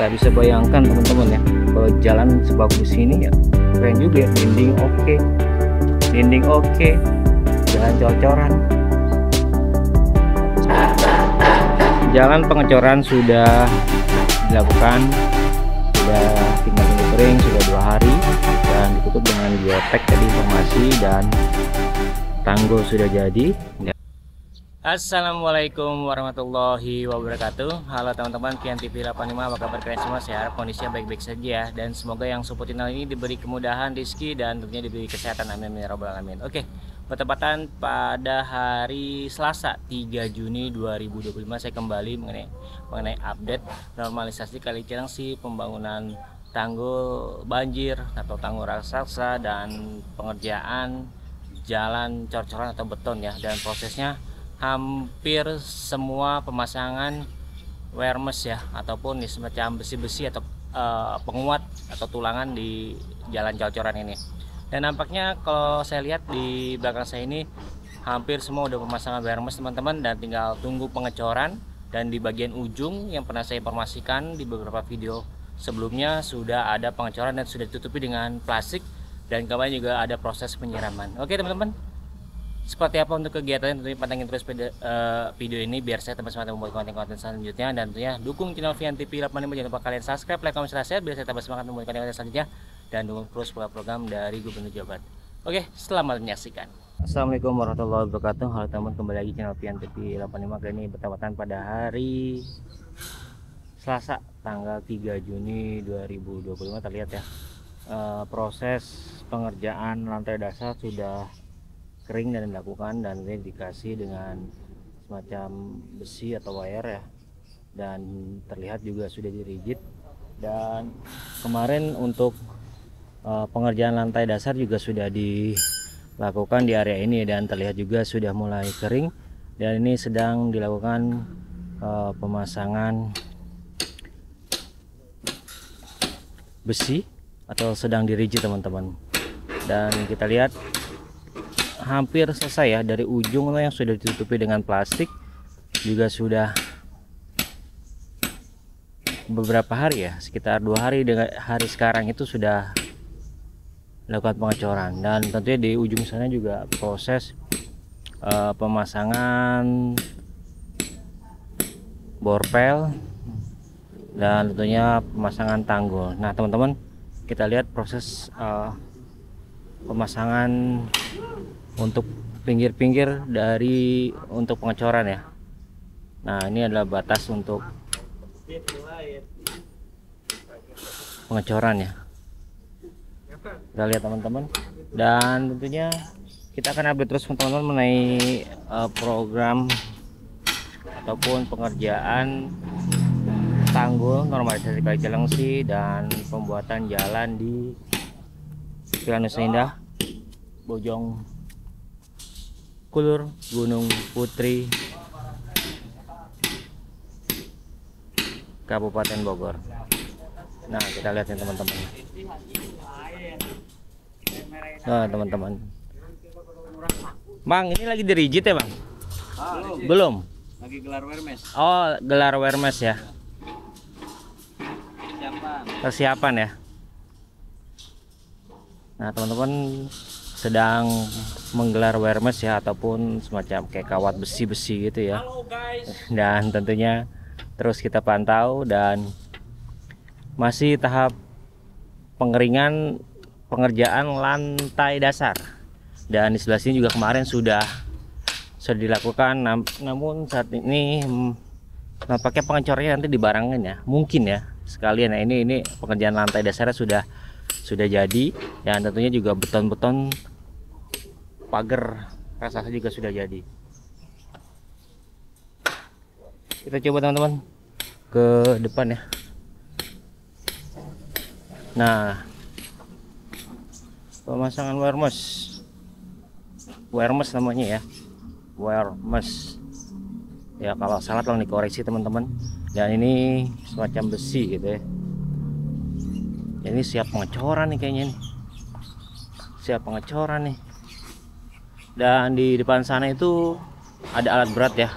Tak bisa bayangkan teman-teman ya, kalau jalan sebagus ini ya keren juga ya. Dinding oke, jalan cor-coran. Jalan pengecoran sudah dilakukan, sudah tinggal tunggu kering, sudah 2 hari dan ditutup dengan geotek tadi informasi, dan tanggul sudah jadi. Assalamualaikum warahmatullahi wabarakatuh. Halo teman-teman, Pian TV 85, apa kabar kalian semua? Saya harap kondisinya baik-baik saja ya, dan semoga yang support channel ini diberi kemudahan, rezeki, dan tentunya diberi kesehatan, amin ya rabbal alamin. Oke, bertepatan pada hari Selasa 3 Juni 2025 saya kembali mengenai update normalisasi Kali Cilengsi, pembangunan tanggul banjir atau tanggul raksasa, dan pengerjaan jalan cor-coran atau beton ya, dan prosesnya hampir semua pemasangan wermes ya, ataupun semacam besi-besi atau penguat atau tulangan di jalan cor-coran ini. Dan nampaknya kalau saya lihat di belakang saya ini hampir semua udah pemasangan wermes teman-teman, dan tinggal tunggu pengecoran. Dan di bagian ujung yang pernah saya informasikan di beberapa video sebelumnya sudah ada pengecoran dan sudah ditutupi dengan plastik, dan kemarin juga ada proses penyiraman. Oke teman-teman, seperti apa untuk kegiatannya tentunya pantengin terus video ini biar saya tambah semangat membuat konten-konten selanjutnya. Dan tentunya dukung channel Pian TV 85, jangan lupa kalian subscribe, like, comment, share biar saya tambah semangat membuat konten-konten selanjutnya, dan dukung terus program dari Gubernur Jawa Barat. Oke, selamat menyaksikan. Assalamualaikum warahmatullahi wabarakatuh. Halo teman, kembali lagi channel Pian TV 85. Kali ini bertepatan pada hari Selasa tanggal 3 Juni 2025. Terlihat ya, proses pengerjaan lantai dasar sudah kering dan dilakukan, dan ini dikasih dengan semacam besi atau wire ya, dan terlihat juga sudah dirigit. Dan kemarin untuk pengerjaan lantai dasar juga sudah dilakukan di area ini, dan terlihat juga sudah mulai kering, dan ini sedang dilakukan pemasangan besi atau sedang dirigit teman-teman. Dan kita lihat hampir selesai ya, dari ujung yang sudah ditutupi dengan plastik juga sudah beberapa hari ya, sekitar 2 hari. Dengan hari sekarang itu sudah lakukan pengecoran, dan tentunya di ujung sana juga proses pemasangan borpel dan tentunya pemasangan tanggul. Nah teman-teman, kita lihat proses pemasangan untuk pinggir-pinggir dari untuk pengecoran ya. Nah ini adalah batas untuk pengecoran ya, kita lihat teman-teman. Dan tentunya kita akan update terus teman-teman mengenai program ataupun pengerjaan tanggul normalisasi Kali Cilengsi dan pembuatan jalan di Villa Nusa Indah, Bojong Kulur, Gunung Putri, Kabupaten Bogor. Nah kita lihat ya teman-teman. Nah teman-teman, Bang, ini lagi dirigit ya Bang? Belum. Lagi gelar wermes. Oh, gelar wermes ya. Persiapan ya. Nah teman-teman, sedang menggelar wermes ya, ataupun semacam kayak kawat besi-besi gitu ya. Dan tentunya terus kita pantau, dan masih tahap pengeringan pengerjaan lantai dasar. Dan di sebelah sini juga kemarin sudah dilakukan, namun saat ini nampaknya pengecorannya nanti dibarengin ya, mungkin ya sekalian. Nah ini pengerjaan lantai dasarnya sudah jadi, dan tentunya juga beton-beton pagar raksasa juga sudah jadi. Kita coba teman-teman ke depan ya. Nah pemasangan wermes namanya ya, wermes ya, kalau salah tolong dikoreksi teman-teman. Dan ini semacam besi gitu ya. Ini siap pengecoran nih kayaknya nih, siap pengecoran nih. Dan di depan sana itu ada alat berat ya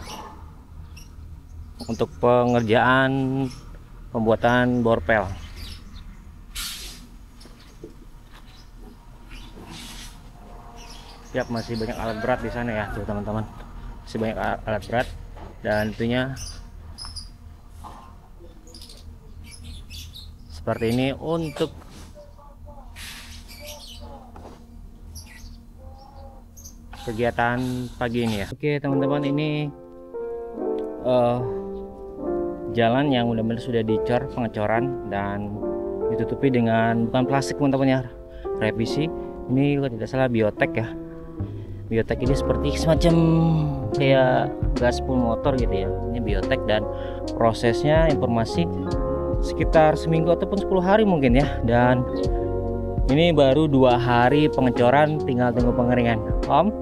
untuk pengerjaan pembuatan borpel. Siap, masih banyak alat berat di sana ya tuh teman-teman, masih banyak alat berat, dan tentunya seperti ini untuk kegiatan pagi ini ya. Oke teman-teman, ini jalan yang benar-benar sudah dicor pengecoran dan ditutupi dengan bukan plastik teman-teman ya, revisi. Ini kalau tidak salah biotek ya. Biotek ini seperti semacam kayak gaspol motor gitu ya. Ini biotek, dan prosesnya informasi sekitar seminggu ataupun 10 hari mungkin ya. Dan ini baru 2 hari pengecoran, tinggal tunggu pengeringan Om.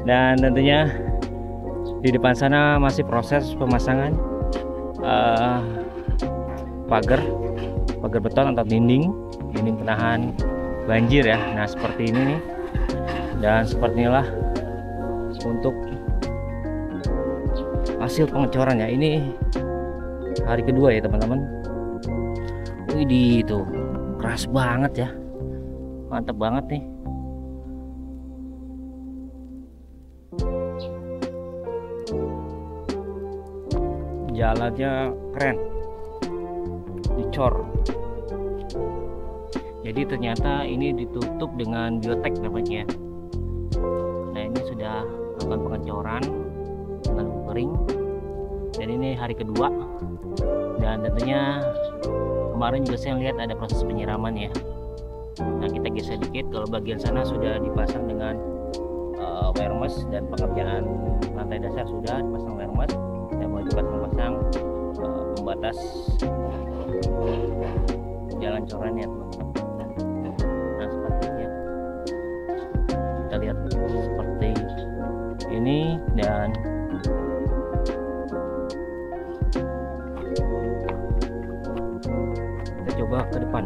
Dan tentunya di depan sana masih proses pemasangan pagar beton atau dinding penahan banjir ya. Nah seperti ini nih, dan seperti inilah untuk hasil pengecoran ya. Ini hari kedua ya teman-teman. Widih, itu keras banget ya, mantap banget nih. Jalannya keren, dicor. Jadi ternyata ini ditutup dengan biotek namanya. Nah ini sudah melakukan pengecoran dengan kering, dan ini hari kedua. Dan tentunya kemarin juga saya lihat ada proses penyiraman ya. Nah kita geser dikit, kalau bagian sana sudah dipasang dengan wire mesh, dan pengerjaan lantai dasar sudah dipasang wire mesh, dan mulai dipasang pembatas jalan corannya teman-teman. Nah sepertinya kita lihat seperti ini, dan kita coba ke depan.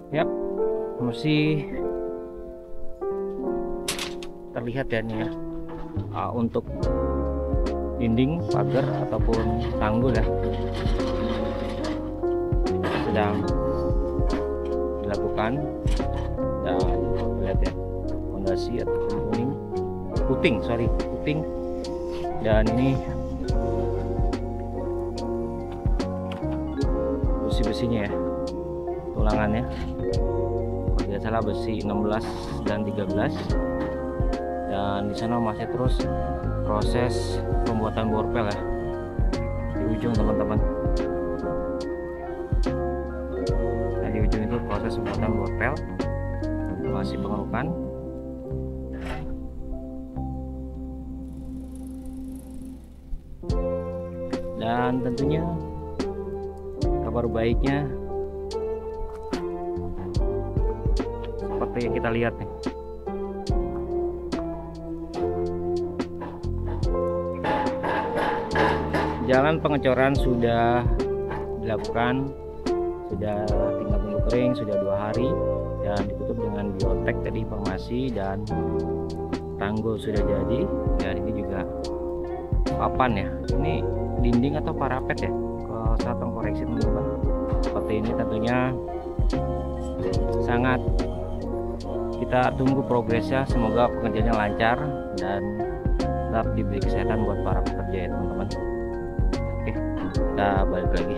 Yap, masih terlihat ya nih ya, untuk dinding, pagar ataupun tanggul ya, sedang dilakukan. Dan lihat ya, fondasi ataupun puting, dan ini besi-besinya ya, tulangannya tidak salah besi 16 dan 13. Dan di sana masih terus proses pembuatan borpel ya di ujung teman-teman. Nah di ujung itu proses pembuatan borpel, masih pengerukan. Dan tentunya kabar baiknya seperti yang kita lihat nih. Jalan pengecoran sudah dilakukan, sudah tinggal tunggu kering, sudah 2 hari, dan ditutup dengan biotek tadi informasi, dan tanggul sudah jadi. Dan ini juga papan ya, ini dinding atau parapet ya, kalau saya koreksi teman-teman. Seperti ini tentunya sangat kita tunggu progresnya, semoga pekerjaannya lancar dan tetap diberi kesehatan buat para pekerja ya teman-teman. Oke, kita balik lagi.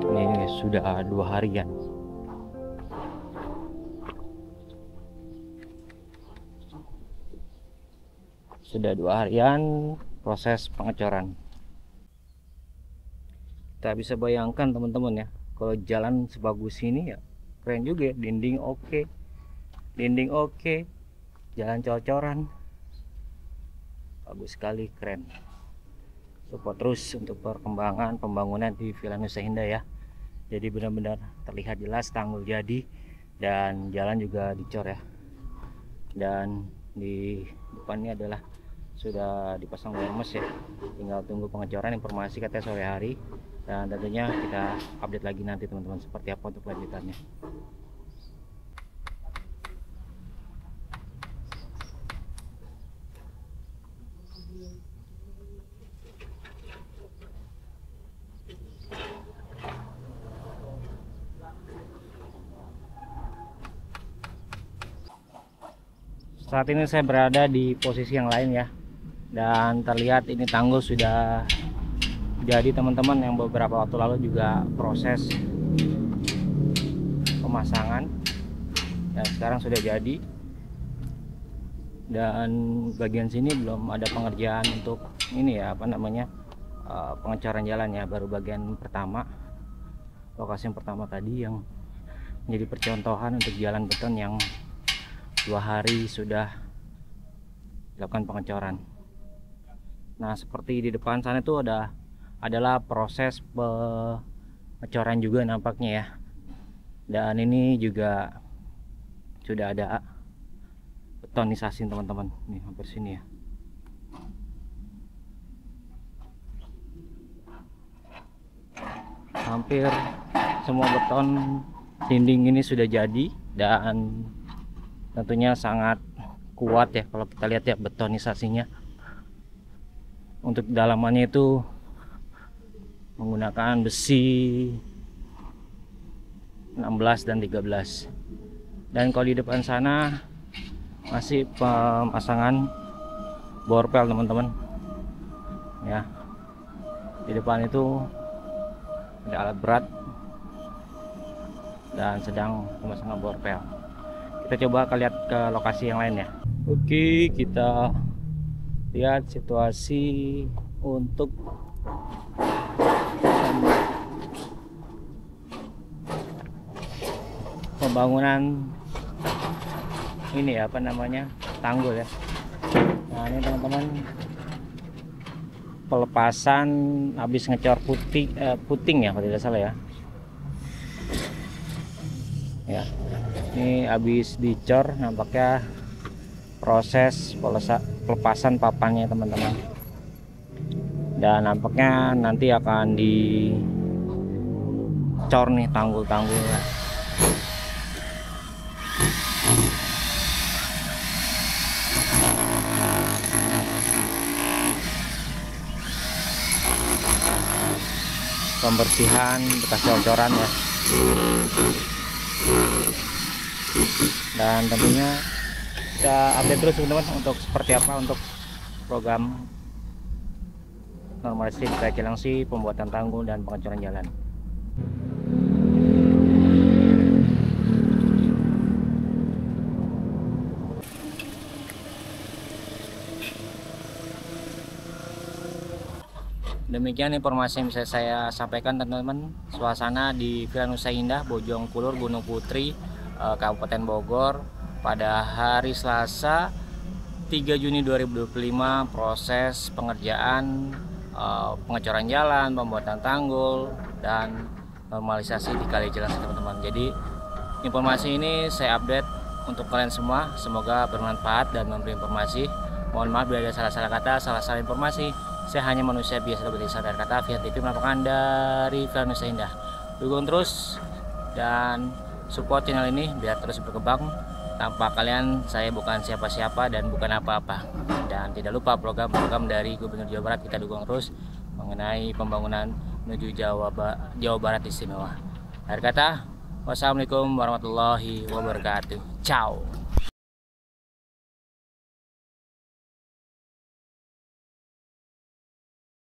Ini sudah 2 harian. Sudah 2 harian proses pengecoran. Tak bisa bayangkan teman-teman ya, kalau jalan sebagus ini ya keren juga ya. Dinding oke, jalan cocoran, bagus sekali, keren. Support terus untuk perkembangan pembangunan di Villa Nusa Indah ya. Jadi benar-benar terlihat jelas tanggul jadi dan jalan juga dicor ya. Dan di depannya adalah sudah dipasang wermes ya, tinggal tunggu pengecoran. Informasi katanya sore hari, dan tentunya kita update lagi nanti teman-teman seperti apa untuk lanjutannya. Saat ini saya berada di posisi yang lain ya, dan terlihat ini tanggul sudah jadi teman-teman, yang beberapa waktu lalu juga proses pemasangan dan sekarang sudah jadi. Dan bagian sini belum ada pengerjaan untuk ini ya, apa namanya, pengecoran jalan ya, baru bagian pertama, lokasi yang pertama tadi yang menjadi percontohan untuk jalan beton yang 2 hari sudah dilakukan pengecoran. Nah, seperti di depan sana itu adalah proses pengecoran juga nampaknya ya. Dan ini juga sudah ada betonisasi teman-teman. Nih hampir sini ya. Hampir semua beton dinding ini sudah jadi dan tentunya sangat kuat ya kalau kita lihat ya betonisasinya. Untuk dalamannya itu menggunakan besi 16 dan 13. Dan kalau di depan sana masih pemasangan borpel teman-teman ya. Di depan itu ada alat berat dan sedang pemasangan borpel. Kita coba lihat ke lokasi yang lain ya. Oke, kita lihat situasi untuk pembangunan ini ya, apa namanya, tanggul ya. Nah ini teman-teman, pelepasan habis ngecor puting ya kalau tidak salah ya. Ya, ini habis dicor, nampaknya proses pelepasan papannya teman-teman. Dan nampaknya nanti akan dicor nih tanggul-tanggulnya. Pembersihan bekas cocoran ya. Dan tentunya kita update terus teman-teman untuk seperti apa untuk program normalisasi Kali Cilengsi, pembuatan tanggul dan pengecoran jalan. Demikian informasi yang bisa saya sampaikan teman-teman. Suasana di Villa Nusa Indah, Bojongkulur, Gunung Putri, Kabupaten Bogor pada hari Selasa 3 Juni 2025, proses pengerjaan pengecoran jalan, pembuatan tanggul dan normalisasi di Kali Cilengsi teman-teman. Jadi informasi ini saya update untuk kalian semua, semoga bermanfaat dan memberi informasi. Mohon maaf bila ada salah-salah kata, salah-salah informasi. Saya hanya manusia biasa seperti sadar kata. Via TV melaporkan dari Villa Nusa Indah. Dukung terus dan support channel ini biar terus berkembang. Tanpa kalian saya bukan siapa-siapa dan bukan apa-apa. Dan tidak lupa program-program dari Gubernur Jawa Barat kita dukung terus mengenai pembangunan menuju Jawa Barat istimewa. Akhir kata, wassalamualaikum warahmatullahi wabarakatuh. Ciao.